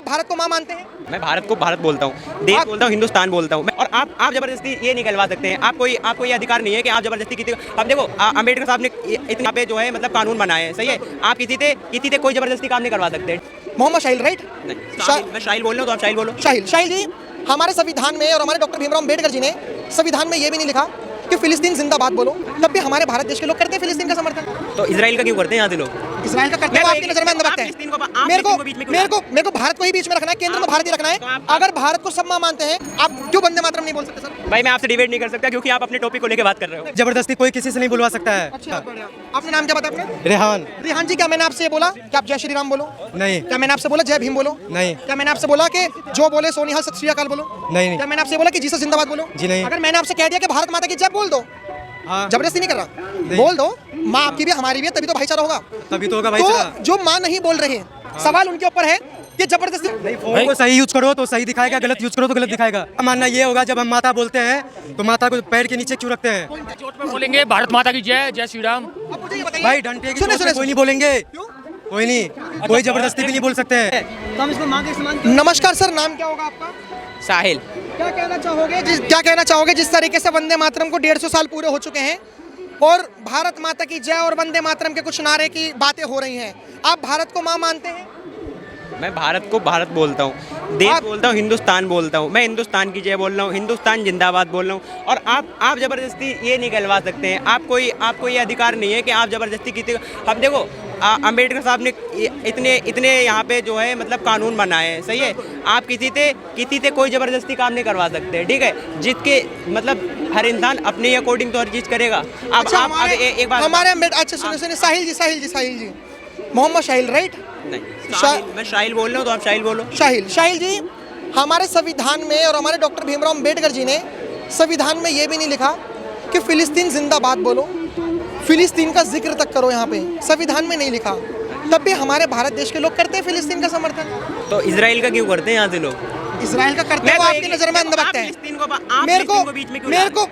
भारत को माँ मानते हैं? मैं भारत को भारत बोलता हूँ, देश बोलता हूँ, हिंदुस्तान बोलता हूँ। और आप जबरदस्ती ये निकलवा सकते हैं। आपको ये अधिकार नहीं है कि आप जबरदस्ती किसी अब देखो अम्बेडकर साहब ने इतना पे जो है मतलब कानून बनाए हैं, सही है। आप किसी से कोई जबरदस्ती काम नहीं करवा सकते। मोहम्मद शाहिल, राइट? मैं शाहिल बोल रहा हूँ तो आप शाहिल बोलो। शाहिल जी, हमारे संविधान में और हमारे डॉक्टर भीमराव अम्बेडकर जी ने संविधान में ये भी नहीं लिखा कि फिलिस्तीन जिंदाबाद बोलो, तब भी हमारे भारत देश के लोग करते हैं फिलिस्तीन का समर्थन। तो इजराइल का क्यों करते हैं यहाँ से लोग? इजराइल का करते हैं, आपकी नजर में अंधभक्त है। मेरे को भारत को ही बीच में रखना है, केंद्र में भारत ही रखना है। अगर भारत को सब माँ मानते हैं, आप क्यों वंदे मातरम नहीं बोल सकते सर? भाई मैं आपसे डिबेट नहीं कर सकता क्योंकि आप अपने टॉपिक को लेकर बात कर रहे हो। जबरदस्ती कोई किसी से नहीं बुलवा सकता है। अच्छा, आपने नाम क्या बताया आपने? रेहान। रेहान जी, क्या मैंने आपसे ये बोला कि आप जय श्री राम बोलो? नहीं। क्या मैंने आपसे बोला जय भीम बोलो? नहीं। क्या मैंने आपसे बोला कि जो बोले सोनिहाल सत श्री अकाल बोलो? नहीं। क्या मैंने आपसे बोला कि जीसस जिंदाबाद बोलो? जी नहीं। अगर मैंने आपसे कह दिया कि भारत माता की जय बोल दो, जबरदस्ती नहीं कर रहा, बोल दो, माँ आपकी भी हमारी भी है, तभी तो भाईचारा होगा। तभी तो होगा भाईचारा। तो जो माँ नहीं बोल रहे हैं, सवाल उनके ऊपर है कि जबरदस्ती फोन को सही यूज करो तो सही दिखाएगा, गलत यूज करो तो गलत दिखाएगा। मानना ये होगा जब हम माता बोलते हैं तो माता को पैर के नीचे क्यों रखते हैं? जोट में बोलेंगे भारत माता की जय, जय श्री राम। भाई डंडे की चोट में कोई नहीं बोलेंगे, कोई नहीं, कोई जबरदस्ती भी नहीं बोल सकते हैं। नमस्कार सर, नाम क्या होगा आपका? साहिल। क्या कहना चाहोगे जिस तरीके से वंदे मातरम को 150 साल पूरे हो चुके हैं और भारत माता की जय और वंदे मातरम के कुछ नारे की बातें हो रही हैं, आप भारत को माँ मानते हैं? मैं भारत को भारत बोलता हूँ, देश बोलता हूँ, हिंदुस्तान बोलता हूँ। मैं हिंदुस्तान की जय बोल रहा हूँ, हिंदुस्तान जिंदाबाद बोल रहा हूँ। और आप जबरदस्ती ये निकलवा सकते हैं। आपको ये अधिकार नहीं है कि आप जबरदस्ती किसी अब देखो अम्बेडकर साहब ने इतने यहाँ पे जो है मतलब कानून बनाए हैं, सही है। आप किसी से कोई जबरदस्ती काम नहीं करवा सकते, ठीक है। जिसके मतलब हर इंसान अपने अकॉर्डिंग तो हर चीज़ करेगा। अब अच्छा, आप एक बात हमारे अच्छा सुनिए, साहिल जी, मोहम्मद शाहिल, राइट? नहीं, मैं शाहिल बोल रहा हूँ तो आप शाहिल बोलो। शाहिल जी, हमारे संविधान में और हमारे डॉक्टर भीमराव अम्बेडकर जी ने संविधान में ये भी नहीं लिखा कि फिलिस्तीन जिंदाबाद बोलो, फिलिस्तीन का जिक्र तक करो। यहाँ पे संविधान में नहीं लिखा, तब भी हमारे भारत देश के लोग करते हैं फिलिस्तीन का समर्थन। तो इजराइल का क्यों करते हैं यहाँ से लोग? इजराइल का करते हैं, आपकी नजर में अंधभक्त है।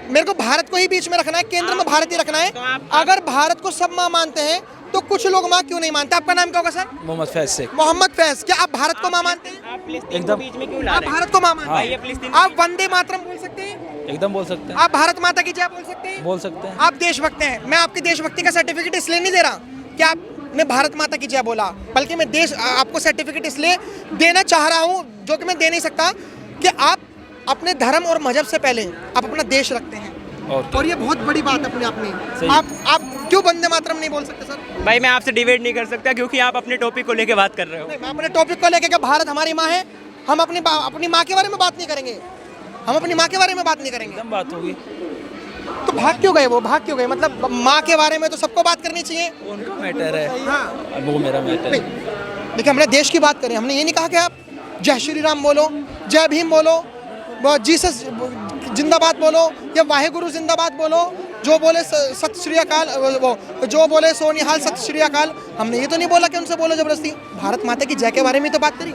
मेरे को भारत को ही बीच में रखना है, केंद्र में भारत ही रखना है। अगर भारत को सब माँ मानते हैं तो कुछ लोग माँ क्यों नहीं मानते? आपका नाम क्या होगा सर? मोहम्मद फैज शेख। मोहम्मद फैज, क्या आप भारत को माँ मानते हैं? एकदम बीच में क्यों ला आप रहे हैं? भारत को माँ मानते भाई, हैं? आप वंदे मातरम बोल सकते हैं? एकदम बोल सकते हैं। आप भारत माता की जय बोल सकते हैं? बोल सकते हैं। आप देशभक्त हैं। मैं आपकी देशभक्ति का सर्टिफिकेट इसलिए नहीं दे रहा कि आपने भारत माता की जय बोला, बल्कि मैं आपको सर्टिफिकेट इसलिए देना चाह रहा हूँ, जो कि मैं दे नहीं सकता, कि आप अपने धर्म और मजहब से पहले आप अपना देश रखते हैं। और ये बहुत बड़ी बात है अपने आप में। आप क्यों वंदे मातरम नहीं बोल सकते सर? भाई मैं आपसे डिबेट नहीं कर सकता क्योंकि आप अपने टॉपिक को लेके बात कर रहे हो। मैं अपने टॉपिक को लेके, कि भारत हमारी माँ है, हम अपनी माँ के बारे में बात नहीं करेंगे, हम अपनी माँ के बारे में बात नहीं करेंगे। एकदम बात होगी। तो भाग क्यों गए? वो भाग क्यों गए? मतलब माँ के बारे में तो सबको बात करनी चाहिए। उनका मैटर है। हाँ, वो मेरा मैटर है। देखिए, हमने देश की बात करें, हमने ये नहीं कहा कि आप जय श्री राम बोलो, जय भीम बोलो, जीसस जिंदाबाद बोलो या वाहेगुरु जिंदाबाद बोलो, जो बोले सत श्री अकाल, वो जो बोले सोनिहाल सत श्री अकाल। हमने ये तो नहीं बोला कि उनसे बोलो जबरदस्ती। भारत माता की जय के बारे में तो बात करी।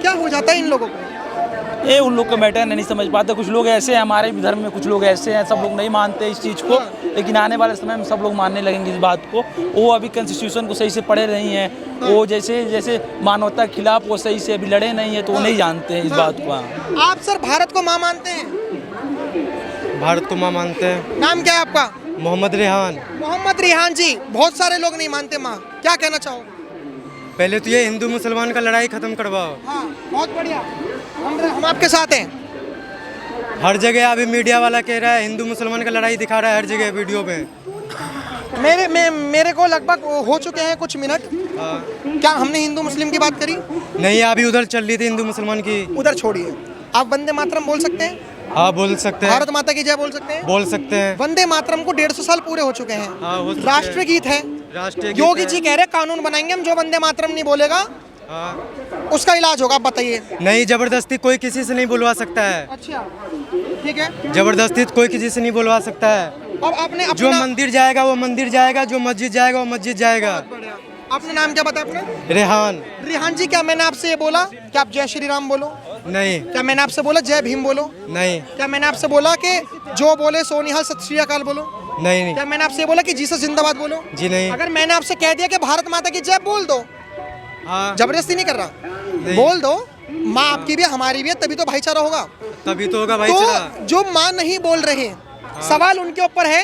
क्या हो जाता है इन लोगों को? ये उन लोग का मैटर नहीं समझ पाते। कुछ लोग ऐसे हैं, हमारे भी धर्म में कुछ लोग ऐसे हैं, सब लोग नहीं मानते इस चीज़ को, लेकिन आने वाले समय में सब लोग मानने लगेंगे इस बात को। वो अभी कॉन्स्टिट्यूशन को सही से पढ़े नहीं हैं, वो जैसे मानवता के खिलाफ वो सही से अभी लड़े नहीं है, तो वो नहीं जानते हैं इस बात को। आप सर भारत को माँ मानते हैं? भारत को माँ मानते हैं। नाम क्या है आपका? मोहम्मद रेहान। मोहम्मद रेहान जी, बहुत सारे लोग नहीं मानते माँ, क्या कहना चाहोगे? पहले तो ये हिंदू मुसलमान का लड़ाई खत्म करवाओ। हाँ, बहुत बढ़िया, हम आपके साथ हैं। हर जगह अभी मीडिया वाला कह रहा है हिंदू मुसलमान का लड़ाई दिखा रहा है हर जगह वीडियो में। मेरे को लगभग हो चुके हैं कुछ मिनट। क्या हमने हिंदू मुस्लिम की बात करी? नहीं, अभी उधर चल रही थी हिंदू मुसलमान की। उधर छोड़िए, आप वंदे मातरम बोल सकते हैं? हाँ, बोल सकते हैं। भारत माता की जय बोल सकते हैं? बोल सकते हैं। वंदे मातरम को 150 साल पूरे हो चुके हैं। हाँ, हो सकते हैं। राष्ट्रीय गीत है, राष्ट्रीय गीत योगी है। जी कह रहे कानून बनाएंगे हम, जो वंदे मातरम नहीं बोलेगा उसका इलाज होगा। आप बताइए। नहीं, जबरदस्ती कोई किसी से नहीं बुलवा सकता है। अच्छा, ठीक है, जबरदस्ती कोई किसी से नहीं बुलवा सकता है। अब आपने जो मंदिर जाएगा वो मंदिर जाएगा, जो मस्जिद जाएगा वो मस्जिद जाएगा। आपने नाम क्या बताया अपना? रेहान। रेहान जी, क्या मैंने आपसे ये बोला कि आप जय श्री राम बोलो? नहीं। क्या मैंने आपसे बोला जय भीम बोलो? नहीं। क्या मैंने आपसे बोला कि जो बोले सोनिहाल सत श्री अकाल बोलो? नहीं। क्या मैंने आपसे बोला कि जीसस जिंदाबाद बोलो? जी नहीं। अगर मैंने आपसे कह दिया कि भारत माता की जय बोल दो, हाँ। जबरदस्ती नहीं कर रहा, बोल दो माँ आपकी भी है, हमारी भी है, तभी तो भाईचारा होगा। तभी तो होगा भाईचारा। तो जो माँ नहीं बोल रहे, सवाल उनके ऊपर है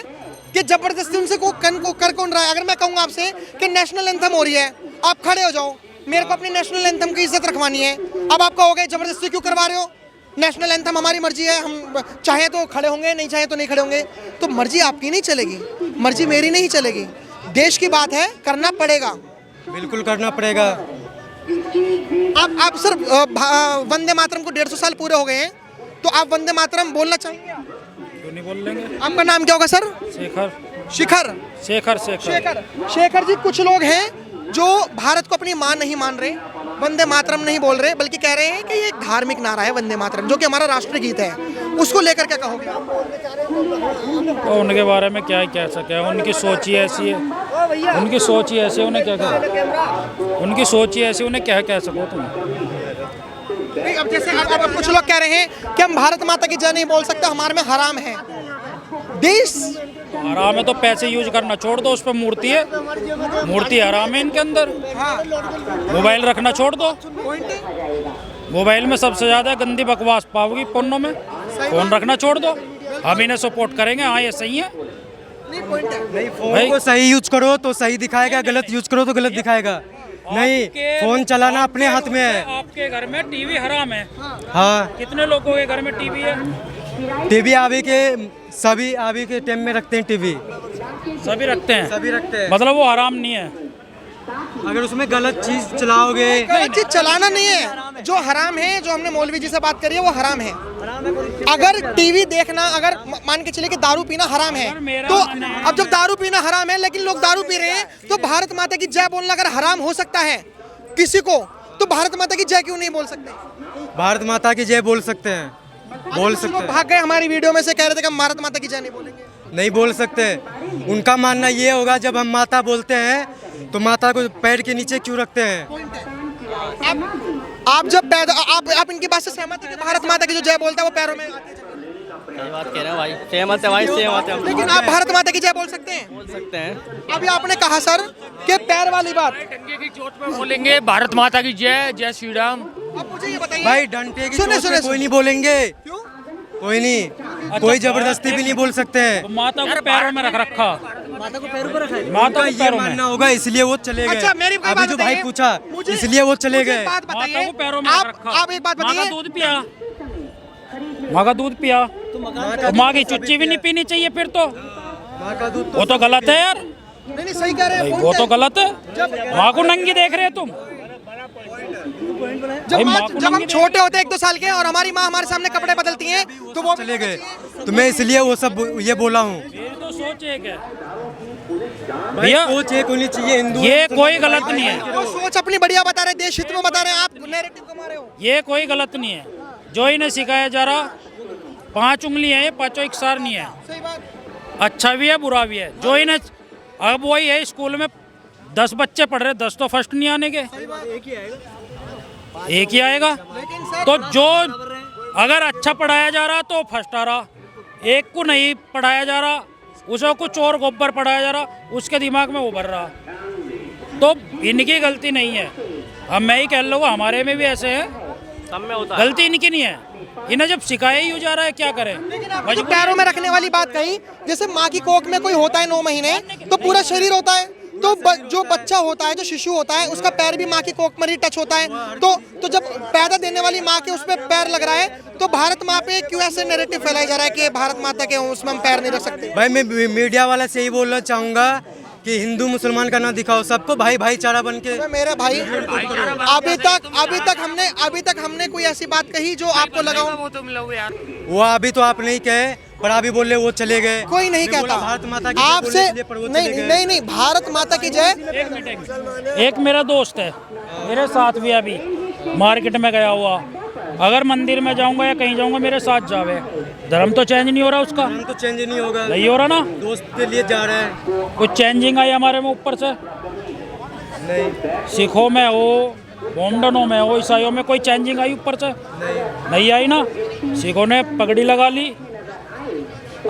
कि जबरदस्ती उनसे को कर कौन रहा है। अगर मैं कहूँगा आपसे कि नेशनल एंथम हो रही है, आप खड़े हो जाओ, मेरे को अपनी नेशनल एंथम की इज्जत रखवानी है, अब आप कहोगे जबरदस्ती क्यों करवा रहे हो, नेशनल एंथम हमारी मर्जी है, हम चाहे तो खड़े होंगे, नहीं चाहे तो नहीं खड़े होंगे। तो मर्जी आपकी नहीं चलेगी, मर्जी मेरी नहीं चलेगी, देश की बात है, करना पड़ेगा, बिल्कुल करना पड़ेगा। आप सर वंदे मातरम को 150 साल पूरे हो गए हैं, तो आप वंदे मातरम बोलना चाहेंगे? क्यों नहीं बोल लेंगे? आपका नाम क्या होगा सर? शेखर। शिखर। शेखर शेखर जी, कुछ लोग हैं जो भारत को अपनी माँ नहीं मान रहे, वंदे मातरम नहीं बोल रहे, बल्कि कह रहे हैं कि ये एक धार्मिक नारा है वंदे मातरम, जो कि हमारा राष्ट्रीय गीत है, उसको लेकर क्या कहोगे आप? तो उनके बारे में क्या कह सके, उनकी सोच ही ऐसी है, उनकी सोच ही ऐसी है, उन्हें क्या कह, उनकी सोच ही ऐसी, उन्हें क्या कह सको तुम। नहीं, अब जैसे अब कुछ लोग कह रहे हैं कि हम भारत माता की जय नहीं बोल सकते, हमारे में हराम है, देश हराम है तो पैसे यूज करना छोड़ दो, उस पर मूर्ति है, मूर्ति हराम है इनके अंदर। मोबाइल रखना छोड़ दो, मोबाइल में सबसे ज्यादा गंदी बकवास पाओगी फोनों में, फोन रखना छोड़ दो, हम इन्हें सपोर्ट करेंगे, हाँ ये सही है। नहीं, फोन को सही यूज करो तो सही दिखाएगा, गलत यूज करो तो गलत दिखाएगा। नहीं, फोन चलाना अपने हाथ में है। आपके घर में टीवी हराम है? हाँ। कितने लोगों के घर में टीवी है? टीवी अभी के टाइम में रखते हैं, टीवी सभी रखते हैं, सभी रखते हैं। मतलब वो हराम नहीं है। अगर उसमें गलत चीज चलाओगे, गलत चीज चलाना नहीं है, जो हराम है, जो हमने मौलवी जी से बात करी है वो हराम है। अगर टीवी देखना, अगर मान के चले कि दारू पीना हराम है, तो अब जब दारू पीना हराम है लेकिन लोग दारू पी रहे हैं, तो भारत माता की जय बोलना अगर हराम हो सकता है किसी को, तो भारत माता की जय क्यों नहीं बोल सकते? भारत माता की जय बोल सकते हैं, बोल सकते हैं। भाग गए हमारी वीडियो में से, कह रहे थे कि हम भारत माता की जय नहीं बोलेंगे। नहीं बोल सकते, उनका मानना ये होगा जब हम माता बोलते हैं तो माता को पैर के नीचे क्यों रखते हैं। आप जब आप इनकी बात से सहमत है कि भारत माता की जो जय बोलता है वो पैरों में आती है? सही बात कह रहे हैं भाई, सहमत है भाई, सहमत है। लेकिन आप भारत माता की जय बोल सकते हैं? बोल सकते हैं। अभी आपने कहा सर कि पैर वाली बात, डंडे की चोट पे बोलेंगे भारत माता की जय, जय श्री राम। अब मुझे ये बताइए भाई, डंडे की सुने, चोट पे सुने, कोई नहीं बोलेंगे, क्यों? कोई नहीं, कोई जबरदस्ती भी नहीं बोल सकते हैं। माता को पैरों में रख रखा, माता को पैरों पर रखा है। माता उनका को ये पैरों में, मानना होगा, इसलिए वो चले गए। अच्छा, मेरी कोई अभी बात जो भाई बताइए, पूछा मुझे- इसलिए वो चले मुझे गए। बात माता बताइए, को पैरों में रख रखा। आप एक बात माँ का बताइए, दूध पिया, माँ का दूध पिया, तो माँ की चुच्ची भी नहीं पीनी चाहिए फिर तो, माँ का दूध वो तो गलत है यार, नहीं सही कह रहे हैं, वो तो गलत है। माँ को नंगी देख रहे हो तुम। जब हम छोटे होते हैं 1-2 साल के और हमारी माँ हमारे सामने कपड़े बदलती हैं तो वो चले गए, तो मैं इसलिए वो सब ये बोला हूँ। मेरी तो सोच एक है भाई, भैया, सोच एक होनी चाहिए, हिंदू ये कोई गलत नहीं है, वो सोच अपनी बढ़िया बता रहे, देश हित में बता रहे हैं, आप नैरेटिव कमा रहे हो। ये कोई गलत नहीं है। जो इन्हें सिखाया जा रहा 5 उंगलियां हैं, 5 इकसार नहीं है, सही बात। अच्छा भी है बुरा भी है। जो इन्हें अब वही है, स्कूल में 10 बच्चे पढ़ रहे, 10 तो फर्स्ट नहीं आने के, एक ही आएगा। लेकिन सर तो जो अगर अच्छा पढ़ाया जा रहा तो फर्स्ट आ रहा, एक को नहीं पढ़ाया जा रहा, उसे कुछ और गोबर पढ़ाया जा रहा, उसके दिमाग में वो भर रहा, तो इनकी गलती नहीं है। अब मैं ही कह लूँगा हमारे में भी ऐसे है, सब में होता है। गलती इनकी नहीं है, इन्हें जब सिखाया ही हो जा रहा है क्या करें। जो पैरों में रखने वाली बात कही, जैसे माँ की कोख में कोई होता है 9 महीने तो पूरा शरीर होता है, तो जो बच्चा होता है, जो शिशु होता है, उसका पैर भी माँ की कोख में ही टच होता है, तो जब पैदा देने वाली माँ के उसमें पैर लग रहा है, तो भारत माँ पे क्यों ऐसे नैरेटिव फैलाया जा रहा है कि भारत माता के उसमें हम पैर नहीं रख सकते? भाई, मैं मीडिया वाला से ही बोलना चाहूँगा कि हिंदू मुसलमान का ना दिखाओ, सबको भाई भाईचारा बन के। मेरे भाई, अभी तक हमने कोई ऐसी बात कही जो आपको लगा हो? वो तो मिलोगे यार। वो अभी तो आप नहीं कहे, पर अभी बोले वो चले गए। कोई नहीं मैं बोला कहता भारत माता की जय आपसे, बोलने के लिए, पर वो चले गए। नहीं, भारत माता की जय। एक मेरा दोस्त है, मेरे साथ भी अभी मार्केट में गया हुआ, अगर मंदिर में जाऊंगा या कहीं जाऊंगा मेरे साथ जावे, धर्म तो चेंज नहीं हो रहा उसका, हम तो चेंज नहीं होगा, नहीं हो रहा ना, दोस्त के लिए जा रहे हैं। कुछ चेंजिंग आई हमारे में ऊपर से, नहीं, सिखों में हो, मोमडनों में हो, ईसाइयों में कोई चेंजिंग आई ऊपर से? नहीं आई ना। सिखों ने पगड़ी लगा ली,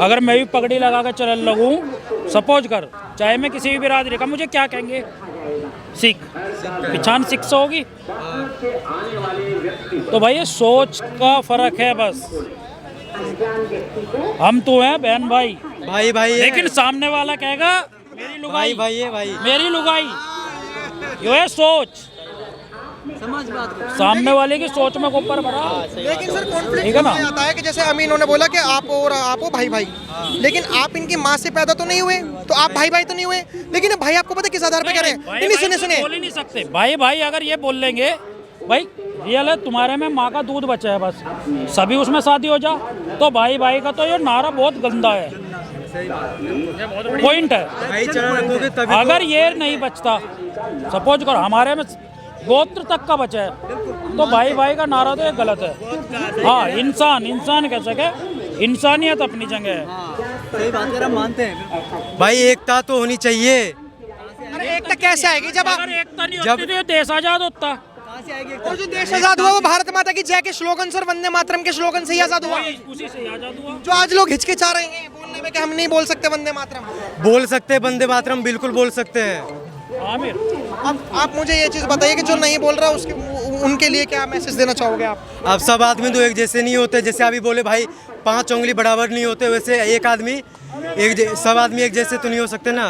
अगर मैं भी पगड़ी लगा कर चल लगूं, सपोज कर, चाहे मैं किसी भी बिरादरी का, मुझे क्या कहेंगे? सिख पहचान शिक्षा होगी। तो भाई ये सोच का फर्क है बस। हम तो हैं बहन भाई, भाई भाई है। लेकिन सामने वाला कहेगा मेरी लुगाई, भाई है भाई। मेरी लुगाई। यो है सोच, सामने वाले की सोच में ऊपर भरा। लेकिन सर कॉन्फ्लिक्ट ठीक है ना? आता है कि जैसे अमीन उन्होंने बोला कि आप और आप हो भाई भाई, लेकिन आप इनकी माँ से पैदा तो नहीं हुए, तो आप भाई भाई तो नहीं हुए। लेकिन ये भाई आपको पता है किस आधार पे कह रहे हैं? भाई नहीं भाई सुने तो सुने बोल ही नहीं सकते। भाई भाई अगर ये बोल लेंगे भाई रियल है, तुम्हारे में माँ का दूध बचा है बस, सभी उसमें शादी हो जा, तो भाई भाई का तो ये नारा बहुत गंदा है, पॉइंट है। भाईचारा रखोगे तभी अगर ये नहीं बचता, सपोज करो हमारे में गोत्र तक का बचा है, तो भाई भाई का नारा तो ये गलत है। हाँ, इंसान इंसान कह सके, इंसानियत अपनी जगह है। सही बात कर, हम मानते हैं। भाई एकता तो होनी चाहिए। अरे एकता कैसे आएगी जब आप अगर एकता नहीं होती तो ये देश आजाद होता। और जो देश आजाद हुआ वो भारत माता की जय के स्लोगन से और वंदे मातरम के स्लोगन से ही आजाद हुआ। उसी से आजाद हुआ। जो आज लोग हिचकिचा रहे हैं बोलने में कि हम नहीं बोल सकते वंदे मातरम, बोल सकते हैं वंदे मातरम, बिल्कुल बोल सकते हैं। आमिर, अब आप मुझे ये चीज़ बताइए कि जो नहीं बोल रहा उसके उनके लिए क्या मैसेज देना चाहोगे आप? अब सब आदमी तो एक जैसे नहीं होते, जैसे अभी बोले भाई 5 उंगली बराबर नहीं होते, वैसे एक आदमी सब आदमी एक जैसे तो नहीं हो सकते ना।